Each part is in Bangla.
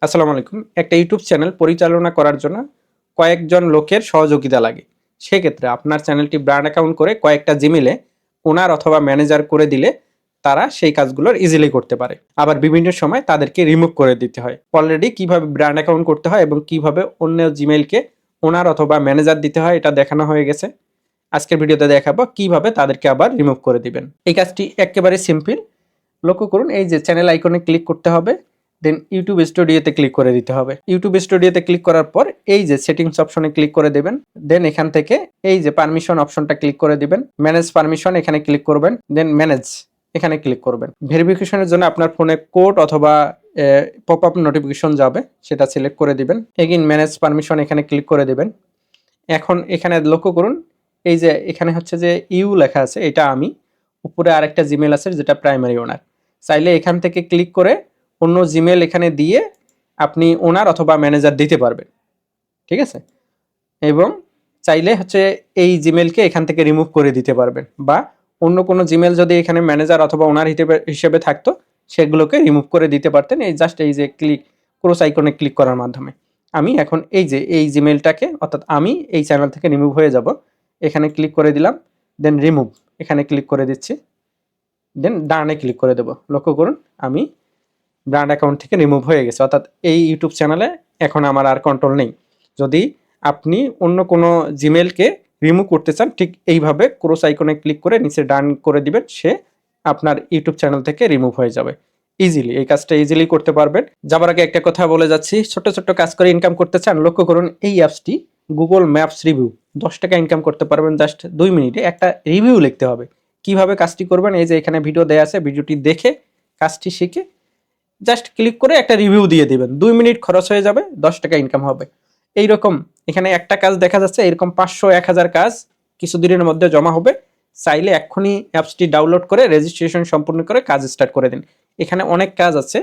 আসসালামু আলাইকুম। একটা ইউটিউব চ্যানেল পরিচালনা করার জন্য কয়েকজন লোকের সহযোগিতা লাগে। সেক্ষেত্রে আপনার চ্যানেলটি ব্র্যান্ড অ্যাকাউন্ট করে কয়েকটা জিমেলে ওনার অথবা ম্যানেজার করে দিলে তারা সেই কাজগুলোর ইজিলি করতে পারে। আবার বিভিন্ন সময় তাদেরকে রিমুভ করে দিতে হয়। অলরেডি কিভাবে ব্র্যান্ড অ্যাকাউন্ট করতে হয় এবং কিভাবে অন্য জিমেইলকে ওনার অথবা ম্যানেজার দিতে হয় এটা দেখানো হয়ে গেছে। আজকের ভিডিওতে দেখাবো কিভাবে তাদেরকে আবার রিমুভ করে দিবেন। এই কাজটি একেবারে সিম্পল। লক্ষ্য করুন, এই যে চ্যানেল আইকনে ক্লিক করতে হবে, দেন ইউটিউব স্টুডিওতে ক্লিক করে দিতে হবে। ইউটিউব স্টুডিওতে ক্লিক করার পর এই যে সেটিংস অপশনে ক্লিক করে দেবেন। দেন এখান থেকে এই যে পারমিশন অপশনটা ক্লিক করে দিবেন। ম্যানেজ পারমিশন এখানে ক্লিক করবেন, দেন ম্যানেজ এখানে ক্লিক করবেন। ভেরিফিকেশনের জন্য আপনার ফোনে কোড অথবা পপ আপ নোটিফিকেশন যাবে, সেটা সিলেক্ট করে দিবেন। এগেইন ম্যানেজ পারমিশন এখানে ক্লিক করে দিবেন। এখন এখানে লক্ষ্য করুন, এই যে এখানে হচ্ছে যে ইউ লেখা আছে, এটা আমি। উপরে আরেকটা জিমেল আছে যেটা প্রাইমারি ওনার। চাইলে এখান থেকে ক্লিক করে অন্য জিমেল এখানে দিয়ে আপনি ওনার অথবা ম্যানেজার দিতে পারবেন, ঠিক আছে। এবং চাইলে হচ্ছে এই জিমেলকে এখান থেকে রিমুভ করে দিতে পারবেন, বা অন্য কোনো জিমেল যদি এখানে ম্যানেজার অথবা ওনার হিসেবে থাকতো সেগুলোকে রিমুভ করে দিতে পারতেন এই জাস্ট এই যে ক্রস আইকনে ক্লিক করার মাধ্যমে। আমি এখন এই যে এই জিমেলটাকে, অর্থাৎ আমি এই চ্যানেল থেকে রিমুভ হয়ে যাব, এখানে ক্লিক করে দিলাম, দেন রিমুভ এখানে ক্লিক করে দিচ্ছি, দেন ডানে ক্লিক করে দেব। লক্ষ্য করুন, আমি ব্র্যান্ড অ্যাকাউন্ট থেকে রিমুভ হয়ে গেছে, অর্থাৎ এই ইউটিউব চ্যানেলে এখন আমার আর কন্ট্রোল নেই। যদি আপনি অন্য কোনো জিমেলকে রিমুভ করতে চান, ঠিক এইভাবে ক্রস আইকনে ক্লিক করে নিচে ডান করে দিবেন, সে আপনার ইউটিউব চ্যানেল থেকে রিমুভ হয়ে যাবে ইজিলি। এই কাজটা ইজিলি করতে পারবেন। যাবার আগে একটা কথা বলে যাচ্ছি, ছোট ছোট কাজ করে ইনকাম করতে চান, লক্ষ্য করুন এই অ্যাপসটি গুগল ম্যাপস রিভিউ 10 টাকা ইনকাম করতে পারবেন জাস্ট 2 মিনিটে। একটা রিভিউ লিখতে হবে। কিভাবে কাজটি করবেন, এই যে এখানে ভিডিও দেয়া আছে, ভিডিওটি দেখে কাজটি শিখে জাস্ট ক্লিক করে একটা রিভিউ দিয়ে দিবেন। 2 মিনিট খরচ হয়ে যাবে, 10 টাকা ইনকাম হবে। এইরকম এখানে একটা কাজ দেখা যাচ্ছে, এরকম 500-1000 কাজ কিছুদিনের মধ্যে জমা হবে। চাইলে এক্ষুনি অ্যাপসটি ডাউনলোড করে রেজিস্ট্রেশন সম্পূর্ণ করে কাজ স্টার্ট করে দিন। এখানে অনেক কাজ আছে,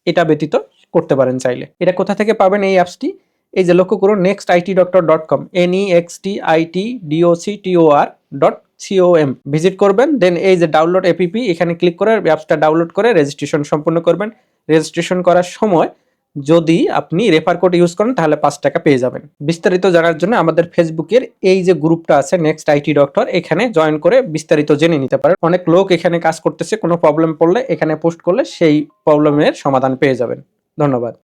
এটা ব্যতীত করতে পারেন চাইলে। এটা কোথা থেকে পাবেন এই অ্যাপসটি? এই যে লক্ষ্য করুন, nextitdoctor.com, nextitdoctor.com ভিজিট করবেন। দেন এই যে ডাউনলোড এপিপি এখানে ক্লিক করে অ্যাপসটা ডাউনলোড করে রেজিস্ট্রেশন সম্পূর্ণ করবেন। রেজিস্ট্রেশন করার সময় যদি আপনি রেফার কোড ইউজ করেন তাহলে 5 টাকা পেয়ে যাবেন। বিস্তারিত জানার জন্য আমাদের ফেসবুকের এই যে গ্রুপটা আছে নেক্সট আইটি ডক্টর, এখানে জয়েন করে বিস্তারিত জেনে নিতে পারেন। অনেক লোক এখানে কাজ করতেছে, কোনো প্রবলেম পড়লে এখানে পোস্ট করলে সেই প্রবলেমের সমাধান পেয়ে যাবেন। ধন্যবাদ।